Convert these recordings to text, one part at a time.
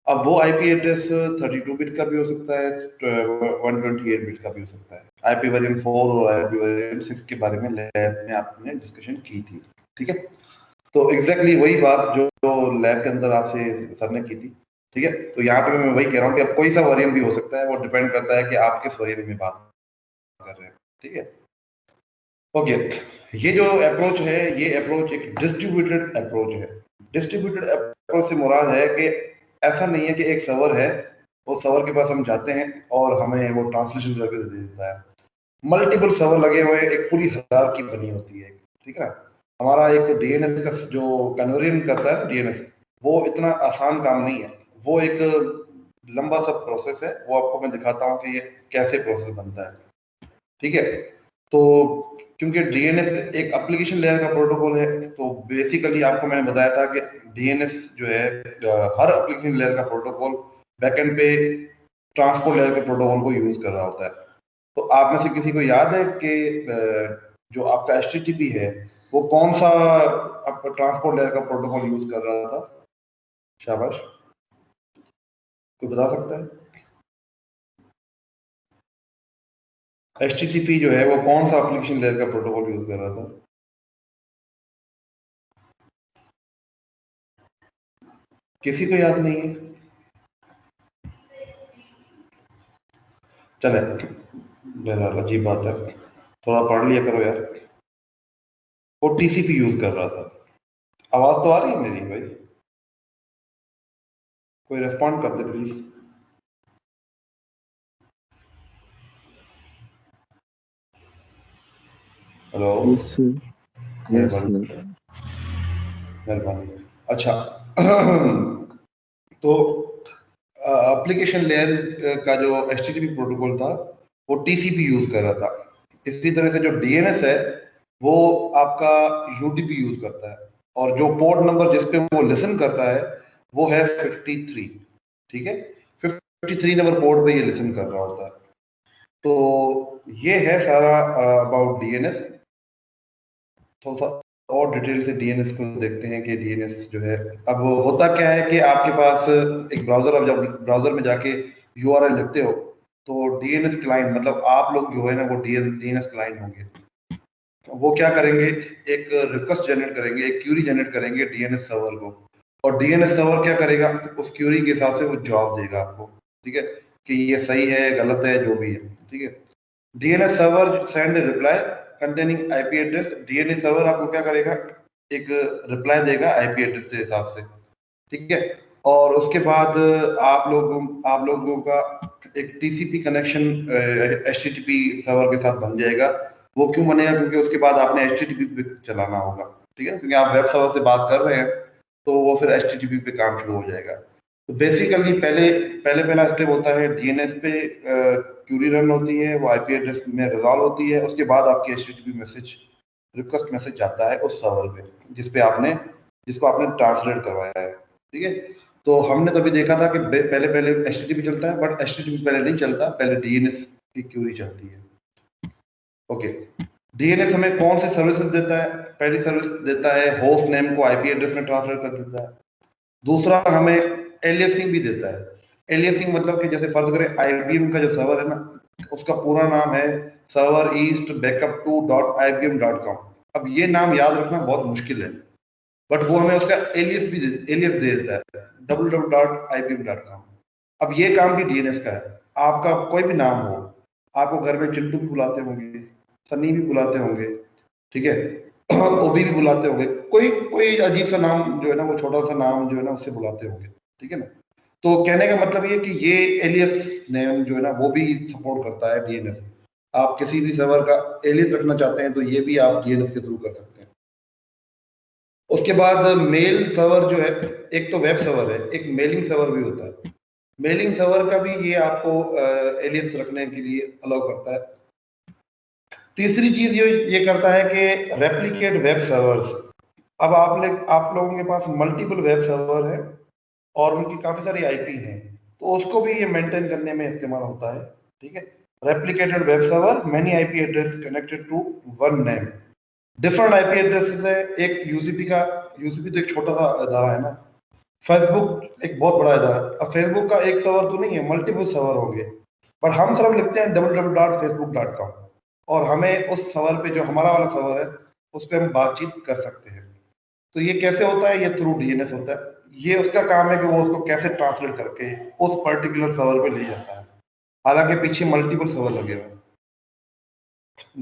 अब वो IP address 32 bit का भी हो सकता है, 128 बिट का भी हो सकता है। आईपी वेरिएंट 4 और आईपी वेरिएंट 6 के बारे में लैब में आपने डिस्कशन की थी, ठीक है। तो एग्जैक्टली वही बात जो लैब के अंदर आपसे सर ने की थी, ठीक है। तो यहाँ पे मैं वही कह रहा हूँ कि अब कोई सा वेरिएंट भी हो सकता है, वो डिपेंड करता है कि आप किस वेरिएंट में बात कर रहे हैं, ठीक है। ओके, ये जो अप्रोच है, ये अप्रोच एक डिस्ट्रीब्यूटेड अप्रोच है। डिस्ट्रीब्यूटेड अप्रोच से मुराद है कि ऐसा नहीं है कि एक सर्वर है, वो सर्वर के पास हम जाते हैं और हमें वो ट्रांसलेशन करके दे देता है। मल्टीपल सर्वर लगे हुए हैं, एक पूरी हजार की बनी होती है, ठीक है। हमारा एक डीएनएस का जो कन्वर्जन करता है डीएनएस, वो इतना आसान काम नहीं है, वो एक लंबा सा प्रोसेस है। वो आपको मैं दिखाता हूँ कि ये कैसे प्रोसेस बनता है, ठीक है। तो क्योंकि डीएनएस एक एप्लीकेशन लेयर का प्रोटोकॉल है, तो बेसिकली आपको मैंने बताया था कि डीएनएस जो है हर एप्लीकेशन लेयर का प्रोटोकॉल बैकएंड पे ट्रांसपोर्ट लेयर के प्रोटोकॉल को यूज कर रहा होता है। तो आप में से किसी को याद है कि जो आपका एचटीटीपी है वो कौन सा ट्रांसपोर्ट लेयर का प्रोटोकॉल यूज कर रहा था? शाबाश, कोई बता सकता है? एचटीटीपी जो है वो कौन सा एप्लीकेशन लेयर का प्रोटोकॉल यूज कर रहा था? किसी को याद नहीं है? चले, बहरहाल अजीब बात है, थोड़ा पढ़ लिया करो यार। वो टीसीपी यूज कर रहा था। आवाज तो आ रही है मेरी भाई? कोई रेस्पॉन्ड कर दे please. Hello. Yes sir, yes मेहरबानी, सर। मेहरबानी। अच्छा तो एप्लीकेशन लेयर का जो एचटीटीपी प्रोटोकॉल था वो टीसीपी यूज कर रहा था। इसी तरह से जो डीएनएस है वो आपका यूडीपी यूज करता है, और जो पोर्ट नंबर जिस पे वो लिसन करता है वो है 53, ठीक है। 53 नंबर पोर्ट पे ये लिसन कर रहा होता है। तो ये है सारा अबाउट डीएनएस। थोड़ा सा और डिटेल से डीएनएस को देखते हैं कि डीएनएस जो है, अब होता क्या है कि आपके पास एक ब्राउजर, अब जब ब्राउजर में जाके यूआरएल लिखते हो तो डीएनएस क्लाइंट, मतलब आप लोग जो है ना वो डीएनएस क्लाइंट होंगे, वो क्या करेंगे, एक रिक्वेस्ट जनरेट करेंगे, एक क्यूरी जनरेट करेंगे डीएनएस सर्वर को, और डीएनएस सर्वर क्या करेगा, उस क्यूरी के हिसाब से वो जवाब देगा आपको, ठीक है, कि ये सही है गलत है जो भी है, ठीक है। DNS server send reply containing IP address. DNS server आपको क्या करेगा, एक रिप्लाई देगा आईपी एड्रेस के हिसाब से, ठीक है। और उसके बाद आप लोगों का एक टीसीपी कनेक्शन एचटीटीपी सर्वर के साथ बन जाएगा। वो क्यों बनेगा? क्योंकि उसके बाद आपने एचटीटीपी पे चलाना होगा, ठीक है, क्योंकि आप वेब सर्वर से बात कर रहे हैं तो वो फिर एचटीटीपी पे काम शुरू हो जाएगा। तो बेसिकली पहला स्टेप होता है डीएनएस पे क्यूरी रन होती है, वो आईपी एड्रेस में रिजॉल्व होती है, उसके बाद आपकी एचटीटीपी मैसेज, रिक्वेस्ट मैसेज जाता है उस सर्वर पे जिसको आपने ट्रांसलेट करवाया है, ठीक है। तो हमने तो अभी देखा था कि पहले पहले एचटीटीपी चलता है, बट एचटीटीपी पहले नहीं चलता, पहले डीएनएस की क्यूरी चलती है। ओके, डीएनएस हमें कौन से सर्विसेज देता है? पहली सर्विस देता है होस्ट नेम को आईपी एड्रेस में ट्रांसलेट कर देता है। दूसरा हमें एलियासिंग भी देता है। एलियासिंग मतलब कि जैसे फर्ज करें आईबीएम का जो सर्वर है ना, उसका पूरा नाम है सर्वर ईस्ट बैकअप 2.ibm.com। अब ये नाम याद रखना बहुत मुश्किल है, बट वो हमें उसका एलियस दे देता है www.ibm.com। अब ये काम भी डीएनएस का है। आपका कोई भी नाम हो, आपको घर में चिंटू भी बुलाते होंगे, सनी भी बुलाते होंगे, ठीक है, ओबी भी बुलाते होंगे, कोई कोई अजीब सा नाम जो है ना, वो छोटा सा नाम जो है ना उससे बुलाते होंगे, ठीक है ना। तो कहने का मतलब ये कि ये एलियस नेम जो है ना वो भी सपोर्ट करता है डीएनएस। आप किसी भी सर्वर का एलियस रखना चाहते हैं तो ये भी आप डीएनएस के थ्रू कर सकते हैं। उसके बाद मेल सर्वर जो है, एक तो वेब सर्वर है, एक मेलिंग सर्वर भी होता है। मेलिंग सर्वर का भी ये आपको एलियस रखने के लिए अलाउ करता है। तीसरी चीज ये करता है कि रेप्लिकेट वेब सर्वर्स। अब आप लोगों के पास मल्टीपल वेब सर्वर है और उनकी काफी सारी आईपी हैं, तो उसको भी ये मेंटेन करने में इस्तेमाल होता है, ठीक है। Replicated web server, many IP address connected to one name. Different IP addresses है। एक यूसीपी तो एक छोटा सा अदारा है ना, फेसबुक एक बहुत बड़ा इदारा है। अब फेसबुक का एक सर्वर तो नहीं है, मल्टीपल सर्वर होंगे, बट हम सिर्फ लिखते हैं www.facebook.com और हमें उस सर्वर पे जो हमारा वाला सर्वर है उस पर हम बातचीत कर सकते हैं। तो ये कैसे होता है? ये थ्रू डीएनएस होता है। ये उसका काम है कि वो उसको कैसे ट्रांसलेट करके उस पर्टिकुलर सर्वर पे ले जाता है, हालांकि पीछे मल्टीपल सर्वर लगे हुए हैं।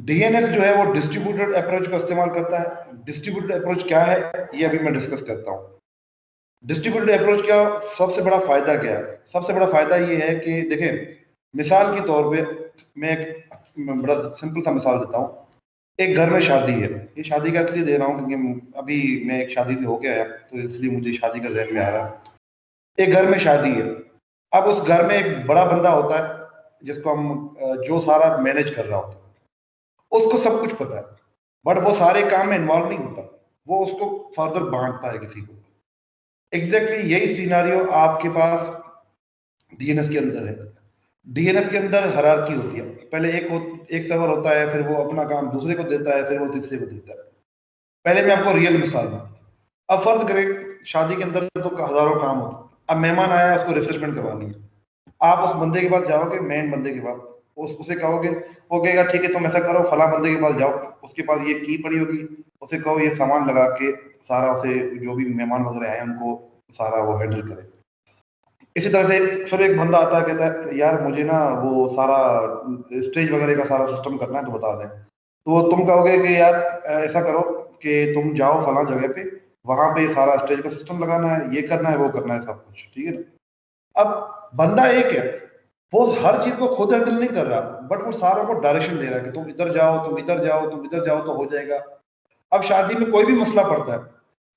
डीएनएस जो है वो डिस्ट्रीब्यूटेड अप्रोच का इस्तेमाल करता है। डिस्ट्रीब्यूटेड अप्रोच क्या है ये अभी मैं डिस्कस करता हूँ। डिस्ट्रीब्यूटेड अप्रोच का सबसे बड़ा फायदा क्या है? सबसे बड़ा फायदा ये है कि देखें, मिसाल के तौर पे मैं एक बड़ा सिंपल सा मिसाल देता हूँ। एक घर में शादी है, ये शादी का इसलिए दे रहा हूँ क्योंकि अभी मैं एक शादी से होके आया तो इसलिए मुझे शादी का जहन में आ रहा है। एक घर में शादी है, अब उस घर में एक बड़ा बंदा होता है जिसको हम जो सारा मैनेज कर रहा होता है, उसको सब कुछ पता है, बट वो सारे काम में इन्वॉल्व नहीं होता, वो उसको फर्दर बांटता है किसी को। एग्जैक्टली यही सिनारियो आपके पास डीएनएस के अंदर है। डीएनएस के अंदर हायरार्की होती है, पहले एक सर्वर होता है, फिर वो अपना काम दूसरे को देता है, फिर वो तीसरे को देता है। पहले मैं आपको रियल मिसाल दूं। अब फर्ज करें शादी के अंदर तो हजारों काम होते हैं, अब मेहमान आया उसको रिफ्रेशमेंट करवानी है, आप उस बंदे के पास जाओगे, मेन बंदे के पास, उसे कहोगे, वो कहेगा ठीक है तुम ऐसा करो, फला बंदे के पास जाओ, उसके पास ये की पड़ी होगी, उसे कहो ये सामान लगा के सारा उसे जो भी मेहमान वगैरह आए उनको सारा वो हैंडल करे। इसी तरह से फिर एक बंदा आता है, कहता है यार मुझे ना वो सारा स्टेज वगैरह का सारा सिस्टम करना है तो बता दें। तो वो तुम कहोगे कि यार ऐसा करो कि तुम जाओ फला जगह पे, वहां पे सारा स्टेज का सिस्टम लगाना है, ये करना है, वो करना है, सब कुछ ठीक है ना। अब बंदा एक है, वो हर चीज को खुद हैंडल नहीं कर रहा, बट वो सारों को डायरेक्शन दे रहा है कि तुम इधर जाओ, तुम इधर जाओ, तुम इधर जाओ तो हो जाएगा। अब शादी में कोई भी मसला पड़ता है,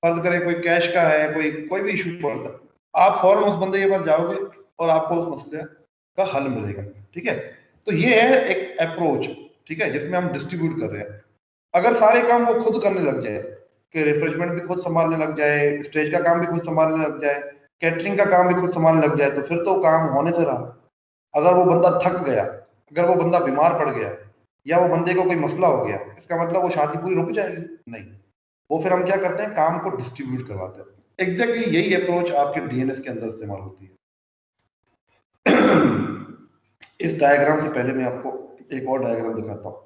फर्ज करें कोई कैश का है, कोई कोई भी इशू पड़ता है, आप फौरन उस बंदे के पास जाओगे और आपको उस मसले का हल मिलेगा। ठीक है, तो ये है एक अप्रोच, ठीक है, जिसमें हम डिस्ट्रीब्यूट कर रहे हैं। अगर सारे काम वो खुद करने लग जाए कि रिफ्रेशमेंट भी खुद संभालने लग जाए, स्टेज का काम भी खुद संभालने लग जाए, कैटरिंग का काम भी खुद संभालने लग जाए, तो फिर तो काम होने से रहा। अगर वो बंदा थक गया, अगर वो बंदा बीमार पड़ गया, या वो बंदे को कोई मसला हो गया, इसका मतलब वो शादी पूरी रुक जाएगी? नहीं, वो फिर हम क्या करते हैं, काम को डिस्ट्रीब्यूट करवाते हैं। एग्जैक्टली यही अप्रोच आपके डीएनएस के अंदर इस्तेमाल होती है। इस डायग्राम से पहले मैं आपको एक और डायग्राम दिखाता हूं।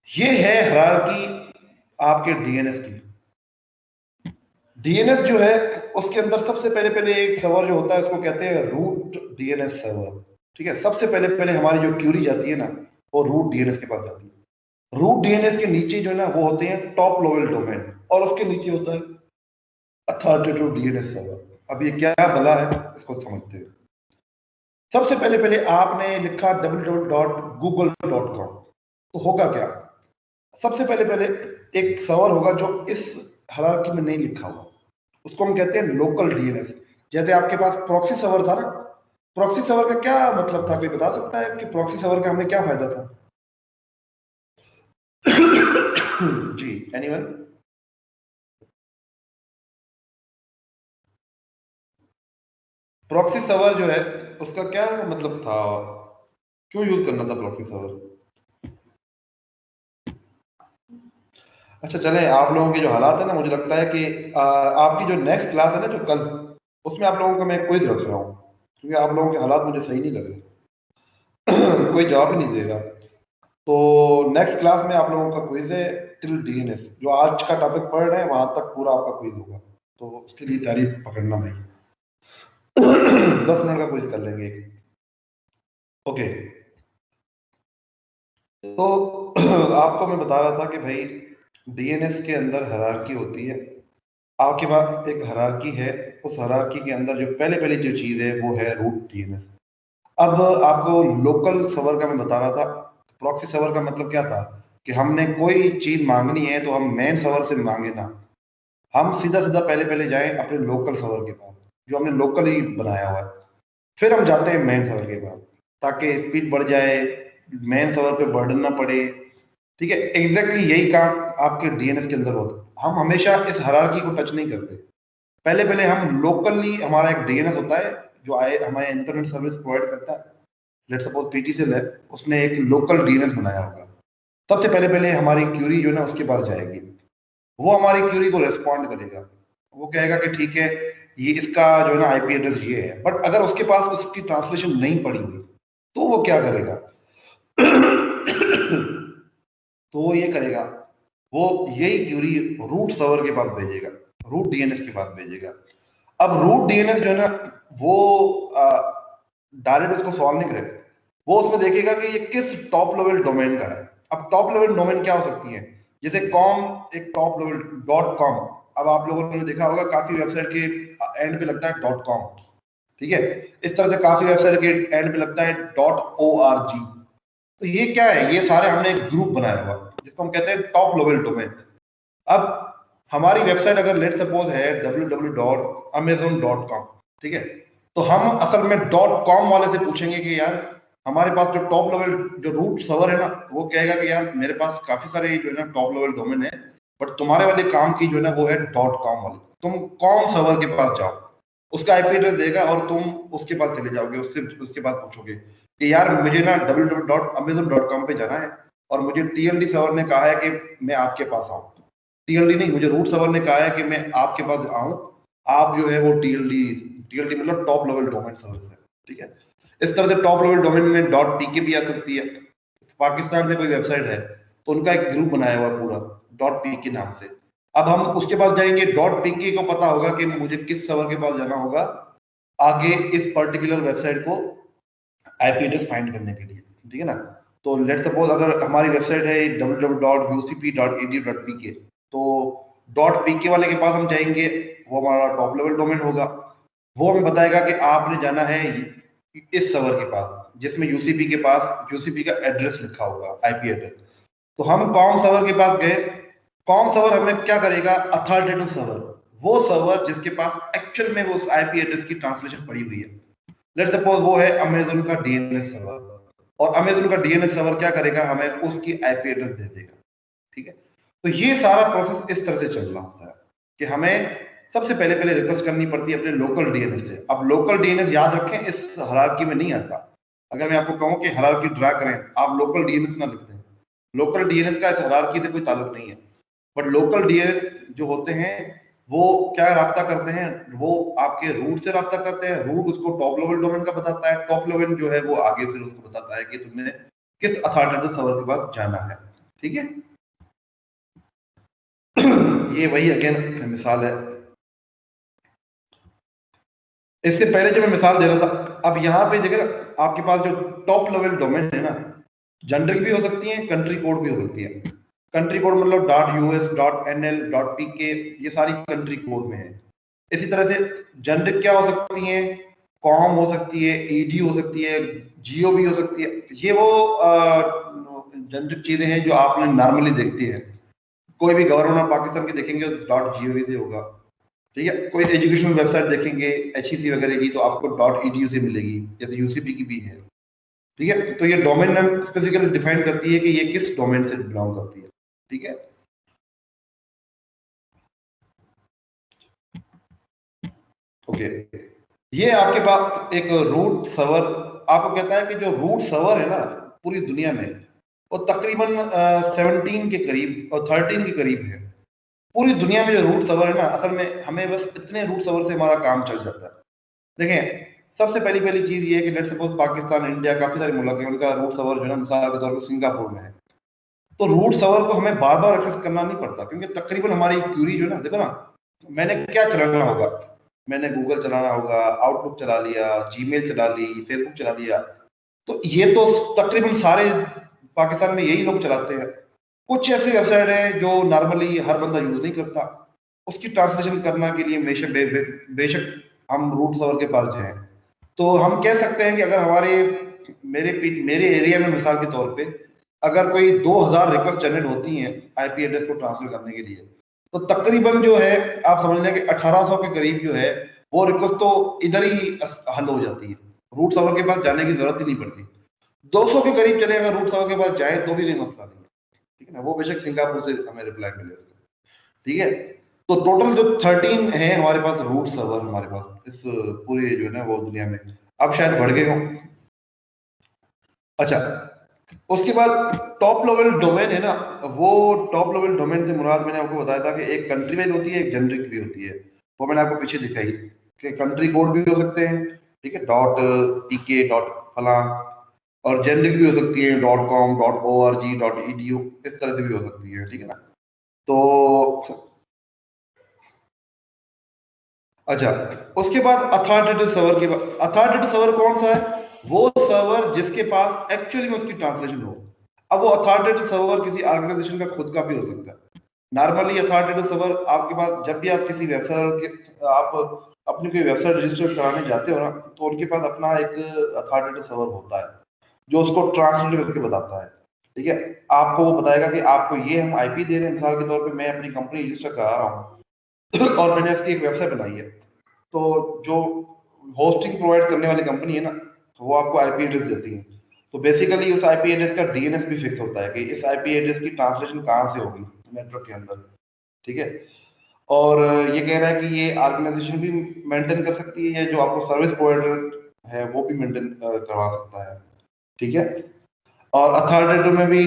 ये है हायरार्की आपके डीएनएस की। डीएनएस जो है उसके अंदर सबसे पहले पहले एक सर्वर जो होता है उसको कहते हैं रूट डीएनएस सर्वर। ठीक है, सबसे पहले पहले हमारी जो क्यूरी जाती है ना, वो रूट डीएनएस के पास जाती है। रूट डीएनएस के नीचे जो है ना वो होते हैं टॉप लेवल डोमेन, और उसके नीचे होता है अथॉरिटेटिव डीएनएस सर्वर। अब ये क्या भला है इसको समझते हैं। सबसे पहले पहले आपने लिखा www.google.com, तो होगा क्या? सबसे पहले पहले एक सर्वर होगा जो इस हायरार्की में नहीं लिखा हुआ, उसको हम कहते हैं लोकल डीएनएस। जैसे आपके पास प्रॉक्सी सर्वर था ना, प्रॉक्सी सर्वर का क्या मतलब था? कोई बता सकता है कि प्रॉक्सी सर्वर का हमें क्या फायदा था? जी, एनीवन? प्रॉक्सी सर्वर जो है उसका क्या मतलब था, क्यों यूज करना था प्रॉक्सी सर्वर? अच्छा चले, आप लोगों के जो हालात है ना, मुझे लगता है कि आपकी जो नेक्स्ट क्लास है ना, जो कल, उसमें आप लोगों को मैं क्विज रख रहा हूँ, क्योंकि आप लोगों के हालात मुझे सही नहीं लग रहे। कोई जवाब ही नहीं देगा। तो नेक्स्ट क्लास में आप लोगों का क्विज है टिल डीएनएस, जो आज का टॉपिक पढ़ रहे हैं वहां तक पूरा आपका क्विज होगा, तो उसके लिए तैयारी पकड़ना भाई। 10 मिनट का क्विज कर लेंगे। ओके, तो आपको मैं बता रहा था कि भाई डीएनएस के अंदर हायरार्की होती है। आपके पास एक हायरार्की है, उस हायरार्की के अंदर जो पहले पहले जो चीज है वो है रूट डीएनएस। अब आपको लोकल सर्वर का मैं बता रहा था। प्रॉक्सी सर्वर का मतलब क्या था कि हमने कोई चीज मांगनी है तो हम मेन सर्वर से मांगे ना, हम सीधा सीधा पहले पहले जाएं अपने लोकल सर्वर के पास, जो हमने लोकली बनाया हुआ है, फिर हम जाते हैं मेन सर्वर के पास, ताकि स्पीड बढ़ जाए, मेन सर्वर पे बर्डन ना पड़े। ठीक है, एग्जैक्टली यही काम आपके डीएनएस के अंदर होता है। हम हमेशा इस हायरार्की को टच नहीं करते। पहले पहले हम लोकली, हमारा एक डीएनएस होता है जो आए हमारे इंटरनेट सर्विस प्रोवाइड करता है, लेट्स सपोज पीटीसीएल है, उसने एक लोकल डीएनएस बनाया होगा। सबसे पहले पहले हमारी क्यूरी जो है ना उसके पास जाएगी, वो हमारी क्यूरी को रेस्पॉन्ड करेगा, वो कहेगा कि ठीक है ये इसका जो है ना आईपी एड्रेस ये है, बट अगर उसके पास उसकी ट्रांसलेशन नहीं पड़ी हुई तो वो क्या करेगा? तो वो ये करेगा, वो यही क्यूरी रूट सर्वर के पास भेजेगा, रूट डीएनएस के पास भेजेगा। अब रूट डीएनएस जो है ना वो डायरेक्ट उसको सॉल्व नहीं करेगा, वो उसमें देखेगा कि ये किस टॉप लेवल डोमेन का है। अब टॉप लेवल डोमेन क्या हो सकती है? जैसे कॉम एक टॉप लेवल .com, अब आप लोगों ने देखा होगा काफी वेबसाइट के एंड पे लगता है .com, ठीक है। इस तरह से काफी वेबसाइट के एंड पे लगता है .org। तो ये क्या है? ये सारे हमने एक ग्रुप बनाया हुआ जिसको हम कहते हैं टॉप लेवल डोमेन। अब हमारी वेबसाइट अगर लेट सपोज है www.amazon.com, ठीक है, तो हम असल में .com वाले से पूछेंगे कि यार हमारे पास जो टॉप लेवल जो रूट सर्वर है ना, वो कहेगा कि यार मेरे पास काफी सारे जो है ना टॉप लेवल डोमेन है, बट तुम्हारे वाले काम की जो है ना वो है .com वाले, तुम कॉम सर्वर के पास जाओ, उसका आईपी एड्रेस देगा और तुम उसके पास चले जाओगे, उसके पास पूछोगे कि यार मुझे ना www.amazon.com पे जाना है और मुझे टीएलडी सर्वर ने कहा है कि मैं आपके पास आऊं। टीएलडी नहीं, मुझे रूट सर्वर ने कहा है कि मैं आपके पास आऊं, आप जो है वो टीएलडी मतलब टॉप लेवल डोमेन सर्विस है, ठीक है। इस तरह से टॉप लेवल डोमेन में .pk भी आ सकती है। पाकिस्तान में कोई वेबसाइट है तो उनका एक ग्रुप बनाया हुआ पूरा .pk नाम से। अब हम उसके पास जाएंगे, .pk को पता होगा कि मुझे किस सर्वर के पास जाना होगा आगे इस पर्टिकुलर वेबसाइट को आईपी एड्रेस फाइंड करने के लिए, ठीक है ना। तो लेट सपोज अगर हमारी वेबसाइट है www.ucp.edu.pk, तो .pk वाले के पास हम जाएंगे, वो हमारा टॉप लेवल डोमेन होगा, वो हमें बताएगा कि आपने जाना है इस सर्वर के पास जिसमें यूसीपी के पास यूसीपी का एड्रेस लिखा होगा, आईपी एड्रेस। तो हम कॉम सर्वर के पास गए, कॉम सर्वर हमें क्या करेगा? अथॉरिटेटिव सर्वर, वो सर्वर जिसके पास एक्चुअल में वो आईपी एड्रेस की ट्रांसलेशन पड़ी हुई है। लेट सपोज वो है अमेज़न का डीएनएस सर्वर, और अमेज़न का डीएनएस सर्वर क्या करेगा? हमें उसकी आईपी एड्रेस दे देगा, ठीक है। तो ये सारा प्रोसेस इस तरह से चल रहा होता है कि हमें सबसे पहले पहले रिक्वेस्ट करनी पड़ती है अपने लोकल डीएनएस से। अब लोकल डीएनएस याद रखें इस हायरार्की में नहीं आता। अगर मैं आपको कहूं कि हायरार्की ड्रा करें, आप लोकल डीएनएस ना लिख दें, लोकल डीएनएस का इस हायरार्की से कोई ताल्लुक नहीं है। बट लोकल डीएनएस जो होते हैं वो क्या राब्ता करते हैं? वो आपके रूट से राब्ता करते हैं, रूट उसको टॉप लेवल डोमेन का बताता है, टॉप लेवल जो है वो आगे फिर उसको बताता है कि तुमने किस अथॉरिटेटिव सर्वर के पास जाना है, ठीक है। ये वही अगेन मिसाल है। इससे पहले जो मैं मिसाल दे रहा था, अब यहाँ पे देखिए आपके पास जो टॉप लेवल डोमेन है ना, जनरिक भी हो सकती है, कंट्री कोड भी हो सकती है। कंट्री कोड मतलब .us .nl .pk, ये सारी कंट्री कोड में है। इसी तरह से जनरिक क्या हो सकती है? कॉम हो सकती है, ईडी हो सकती है, जियो भी हो सकती है। ये वो जनरिक चीजें हैं जो आपने नॉर्मली देखती है। कोई भी गवर्नमेंट ऑफ पाकिस्तान की देखेंगे तो .gov से होगा, ठीक है। कोई एजुकेशनल वेबसाइट देखेंगे HEC वगैरह की तो आपको .edu से मिलेगी, जैसे यूसीपी की भी है, ठीक है। तो ये डोमेन नेम स्पेसिफिकली डिफाइन करती है कि ये किस डोमेन से बिलोंग करती है, ठीक है। ओके, ये आपके पास एक रूट सर्वर आपको कहता है कि जो रूट सर्वर है ना पूरी दुनिया में, वो तकरीबन 17 के करीब और 13 के करीब है। पूरी दुनिया में जो रूट सर्वर है ना, असल में हमें बस इतने रूट सर्वर से हमारा काम चल जाता है। देखें, सबसे पहली पहली चीज ये है कि लेट सपोज पाकिस्तान, इंडिया, काफी सारे मुल्क हैं, उनका रूट सर्वर जो है ना मिसाल के तौर पर सिंगापुर में है, तो रूट सर्वर को हमें बार बार एक्सेस करना नहीं पड़ता, क्योंकि तकरीबन हमारी क्यूरी जो है ना, देखो ना, मैंने क्या चलाना होगा? मैंने गूगल चलाना होगा, आउटलुक चला लिया, जीमेल चला ली, फेसबुक चला लिया, तो ये तो तकरीबन सारे पाकिस्तान में यही लोग चलाते हैं। कुछ ऐसी वेबसाइट है जो नॉर्मली हर बंदा यूज नहीं करता, उसकी ट्रांसलेशन करने के लिए बेशक हम रूट सर्वर के पास जाएं। तो हम कह सकते हैं कि अगर मेरे एरिया में मिसाल के तौर पे अगर कोई 2000 रिक्वेस्ट जनरेट होती हैं आईपी एड्रेस को ट्रांसफर करने के लिए, तो तकरीबन जो है आप समझ लें कि 1800 के करीब जो है वो रिक्वेस्ट तो इधर ही हल हो जाती है, रूट सर्वर के पास जाने की जरूरत ही नहीं पड़ती। 200 के करीब चले अगर रूट सर्वर के पास जाए तो भी कोई मसला नहीं है, ठीक है ना। वो बेशक सिंगापुर से हमें रिप्लाई मिले, ठीक है। तो टोटल जो 13 है हमारे पास रूट सर्वर, हमारे पास इस पूरे जो है ना वो दुनिया में, अब शायद बढ़ गए हों। अच्छा, उसके बाद टॉप लेवल डोमेन है ना, वो टॉप लेवल डोमेन से मुराद मैंने आपको बताया था कि एक कंट्री वाइज होती है, एक जनरिक भी होती है, वो मैंने आपको पीछे दिखाई। के कंट्री कोड भी हो सकते हैं, ठीक है, डॉट पीके डॉट फला, और जेनरिक भी हो सकती है dot com dot org dot edu, इस तरह से भी हो सकती है, ठीक है ना। तो अच्छा, उसके बाद अथॉरिटेटिव सर्वर की बात। अथॉरिटेटिव सर्वर कौन सा है? वो सर्वर जिसके पास एक्चुअली में उसकी ट्रांसलेशन हो। अब वो अथॉरिटेटिव सर्वर किसी ऑर्गेनाइजेशन का खुद का भी हो सकता है। नॉर्मली अथॉरिटेटिव सर्वर आपके पास, जब भी आप किसी वेबसाइट आप अपनी कोई वेबसाइट रजिस्टर कराने जाते हो ना, तो उनके पास अपना एक अथॉरिटेटिव सर्वर होता है जो उसको ट्रांसलेट करके बताता है, ठीक है। आपको वो बताएगा कि आपको ये हम आईपी दे रहे हैं, मिसाल के तौर पे मैं अपनी कंपनी रजिस्टर करा रहा हूँ और मैंने इसकी एक वेबसाइट बनाई है, तो जो होस्टिंग प्रोवाइड करने वाली कंपनी है ना, तो वो आपको आईपी एड्रेस देती है। तो बेसिकली उस आईपी एड्रेस का डीएनएस भी फिक्स होता है कि इस आईपी एड्रेस की ट्रांसलेशन कहाँ से होगी नेटवर्क के अंदर, ठीक है। और ये कह रहा है कि ये ऑर्गेनाइजेशन भी मेंटेन कर सकती है, जो आपको सर्विस प्रोवाइडर है वो भी मेंटेन करवा सकता है, ठीक है। और अथॉरिटेटिव में भी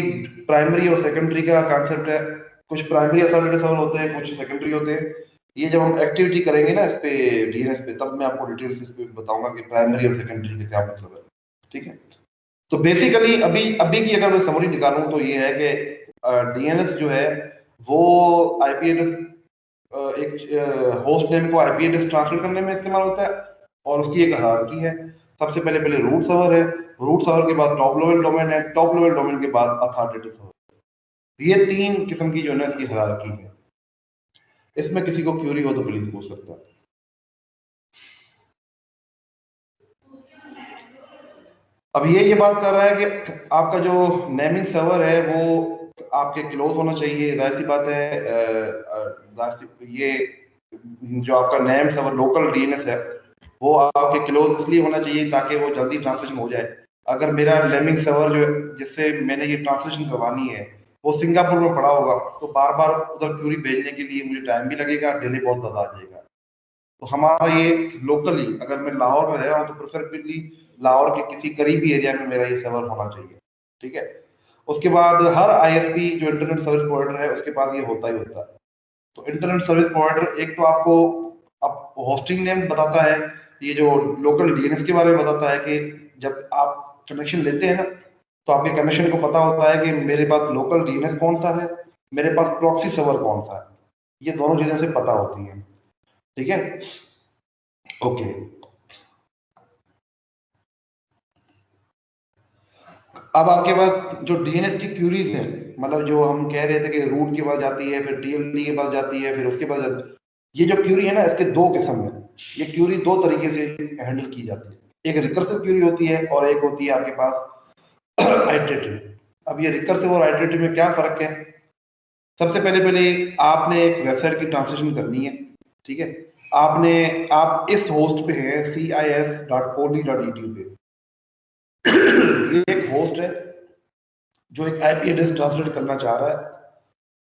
प्राइमरी और सेकेंडरी का कॉन्सेप्ट है। कुछ प्राइमरी अथॉरिटेटिव सर्वर होते हैं, कुछ सेकेंडरी होते हैं। ये जब हम एक्टिविटी करेंगे ना इस पे डीएनएस पे, तब मैं आपको डिटेल्स इस पे बताऊंगा कि प्राइमरी और सेकेंडरी का क्या मतलब है, ठीक है। तो बेसिकली अभी अभी की अगर मैं समरी निकालूं तो ये है कि डीएनएस जो है वो आईपी एड्रेस, एक होस्ट नेम को आईपी एड्रेस ट्रांसफर करने में इस्तेमाल होता है, और उसकी एक हायरार्की है। सबसे पहले पहले रूट सर्वर है, रूट सर्वर के बाद टॉप लेवल डोमेन है, टॉप लेवल डोमेन के बाद अथॉरिटेटिव सर्वर। ये तीन किस्म की जो है ना इसकी हायरार्की है। इसमें किसी को क्यूरी हो तो प्लीज पूछ सकता है। अब ये बात कर रहा है कि आपका जो नेमिंग सर्वर है वो आपके क्लोज होना चाहिए, जाहिर सी बात है। ये जो आपका नेम सर्वर लोकल डीएनएस है वो आपके क्लोज इसलिए होना चाहिए ताकि वो जल्दी ट्रांसलेशन हो जाए। अगर मेरा नेमिंग सर्वर जो जिससे मैंने ये ट्रांसलेशन करवानी है वो सिंगापुर में पड़ा होगा, तो बार बार उधर क्यूरी भेजने के लिए मुझे टाइम भी लगेगा, डिले बहुत ज्यादा आ जाएगा। तो हमारा ये लोकली, अगर मैं लाहौर में रह रहा हूँ तो प्रेफरेबली लाहौर के किसी करीबी एरिया में मेरा ये सर्वर होना चाहिए, ठीक है। उसके बाद हर आईएसपी जो इंटरनेट सर्विस प्रोवाइडर है उसके पास ये होता ही होता है। तो इंटरनेट सर्विस प्रोवाइडर एक तो आपको अब होस्टिंग नेम बताता है, ये जो लोकल डीएनएस के बारे में बताता है कि जब आप कनेक्शन लेते हैं ना, तो आपके कनेक्शन को पता होता है कि मेरे पास लोकल डीएनएस कौन सा है, मेरे पास प्रॉक्सी सर्वर कौन सा है। ये दोनों चीजें से पता होती हैं, ठीक है। ओके, अब आपके पास जो डीएनएस की क्यूरीज है, मतलब जो हम कह रहे थे कि रूट के पास जाती है, फिर टीएलडी के पास जाती है, फिर उसके पास जाती है। ये जो क्यूरी है ना इसके दो किस्म है। ये क्यूरी दो तरीके से हैंडल की जाती है। एक रिकर्सिव क्यूरी होती है और एक होती है आपके पास आइटरेटिव। अब ये रिकर्सिव और आइटरेटिव में क्या फर्क है? सबसे पहले पहले आपने एक वेबसाइट की ट्रांसलेशन करनी है, ठीक है। आप इस होस्ट पे हैं cis.poly.edu पे। ये एक होस्ट है जो एक आईपी एड्रेस ट्रांसलेट करना चाह रहा है।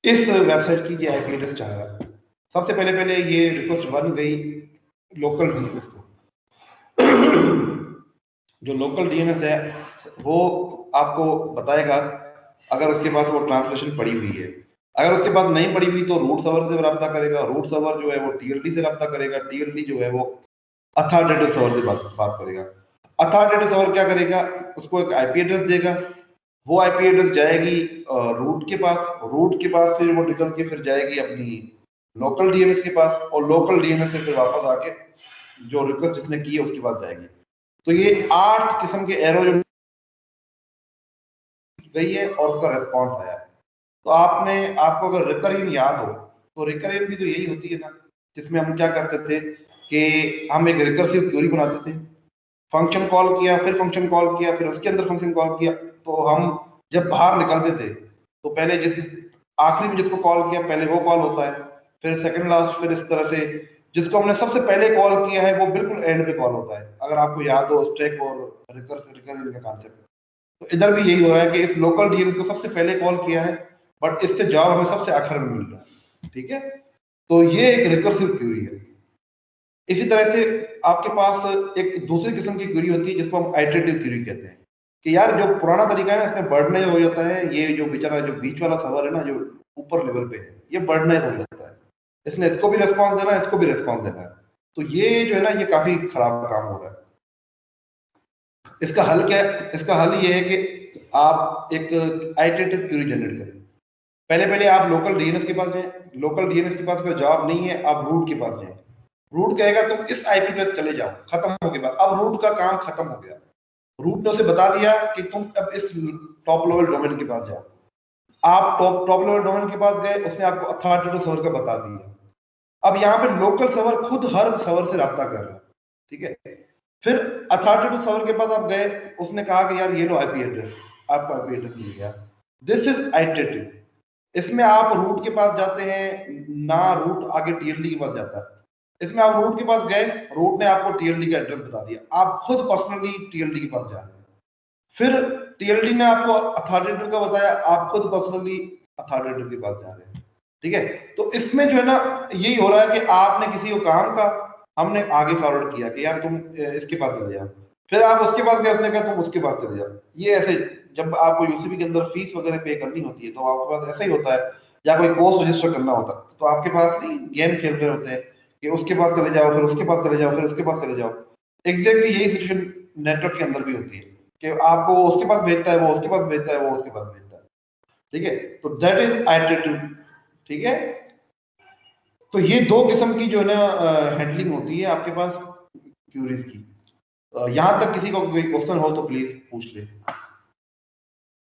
इस वेबसाइट की ये आईपी एड्रेस चाह रहा है। सबसे पहले पहले ये रिक्वेस्ट बन गई लोकल डीएनएस को। जो लोकल डीएनएस है वो आपको बताएगा अगर उसके पास वो ट्रांसलेशन पड़ी हुई है। अगर उसके पास नहीं पड़ी हुई तो रूट सर्वर से रब्ता करेगा, रूट सर्वर जो है वो टीएलडी से रब्ता करेगा, टीएलडी जो है वो अथॉरिटेटिव सर्वर से बात करेगा। अथॉरिटेटिव सर्वर क्या करेगा? उसको एक आईपी एड्रेस देगा, वो आईपी एड्रेस जाएगी रूट के पास, रूट के पास फिर वो निकल के फिर जाएगी अपनी लोकल डीएनएस के पास, और लोकल डीएनएस से फिर वापस आके जो रिक्वेस्ट जिसने की है उसके पास जाएगी। तो ये 8 किस्म के एरो जो गई है और उसका रेस्पॉन्स आया है। तो आपको अगर रिकरिंग याद हो तो रिकरिंग भी तो यही होती है ना, जिसमें हम क्या करते थे कि हम एक रिकर्सिव क्वेरी बनाते थे, फंक्शन कॉल किया, फिर फंक्शन कॉल किया, फिर उसके अंदर फंक्शन कॉल किया। तो हम जब बाहर निकलते थे तो पहले आखिरी में जिसको कॉल किया पहले वो कॉल होता है, फिर सेकंड लास्ट, फिर इस तरह से जिसको हमने सबसे पहले कॉल किया है वो बिल्कुल एंड पे कॉल होता है। अगर आपको याद हो स्टैक और रिकरिंग का कॉन्सेप्ट, तो इधर भी यही हो रहा है कि इस लोकल डीएनएस को सबसे पहले कॉल किया है, बट इससे जवाब हमें सबसे आखिर में मिल रहा है, ठीक है। तो ये एक रिकर्सिव क्वेरी है। इसी तरह से आपके पास एक दूसरी किस्म की क्वेरी होती है जिसको हम आइटरेटिव क्वेरी कहते हैं, कि यार जो पुराना तरीका है ना इसमें बर्डनाइज हो जाता है, ये जो बेचारा जो बीच वाला सर्वर है ना जो ऊपर लेवल पे है ये बर्डनाइज हो जाता है, इसने इसको भी रेस्पॉन्स देना है, इसको भी रेस्पॉन्स देना है। तो ये जो है ना, ये काफी खराब काम हो रहा है। इसका हल क्या है? इसका हल ये है कि आप एक आइटरेटिव क्यूरी जनरेट करें। पहले पहले आप लोकल डीएनएस के पास जाएं, लोकल डीएनएस के पास कोई जवाब नहीं है, आप रूट के पास जाएं। रूट कहेगा तुम इस आईपी पे चले जाओ, खत्म हो गया। अब रूट का काम खत्म हो गया। रूट ने उसे बता दिया कि तुम अब इस टॉप लेवल डोमेन के पास जाओ। आप टॉप लेवल डोमेन के पास गए, उसने आपको अथॉरिटेटिव सर्वर का बता दिया। अब यहाँ पे लोकल सर्वर खुद हर सर्वर से रब्ता कर रहा है, ठीक है। फिर अथॉरिटेटिव सर्वर के पास आप गए, उसने कहा कि यार ये लो आईपी एड्रेस, आपको आईपी एड्रेस मिल गया। This is iterative. इसमें आप रूट के पास जाते हैं ना, रूट आगे टीएलडी के पास जाता है। इसमें आप रूट के पास गए, रूट ने आपको टीएलडी का एड्रेस बता दिया, आप खुद पर्सनली टीएलडी के पास जा रहे हैं। फिर टीएलडी ने आपको अथॉरिटेटिव का बताया, आप खुद पर्सनली अथॉरिटेटिव के पास जा रहे हैं, ठीक है। तो इसमें जो है ना, यही हो रहा है कि आपने किसी को काम का, हमने आगे फॉरवर्ड किया कि यार तुम इसके पास चले जाओ। फिर आप उसके पास गए, उसने कहा तुम उसके पास चले जाओ। ये ऐसे जब आपको यूसीबी के अंदर फीस वगैरह पे करनी होती है, तो आपके पास ऐसा ही होता है, या कोई कोर्स रजिस्टर करना होता है, तो आपके पास नहीं गेम खेल रहे होते हैं कि उसके पास चले जाओ, फिर उसके पास चले जाओ, फिर उसके पास चले जाओ। एग्जैक्टली यही सिचुएशन नेटवर्क के अंदर भी होती है कि आपको उसके पास भेजता है, वो उसके पास भेजता है, वो उसके पास भेजता है, ठीक है। तो दैट इज आइटरेटिव, ठीक है। तो ये दो किस्म की जो है ना हैंडलिंग होती है आपके पास क्यूरीज की। यहाँ तक किसी को कोई क्वेश्चन हो तो प्लीज पूछ ले।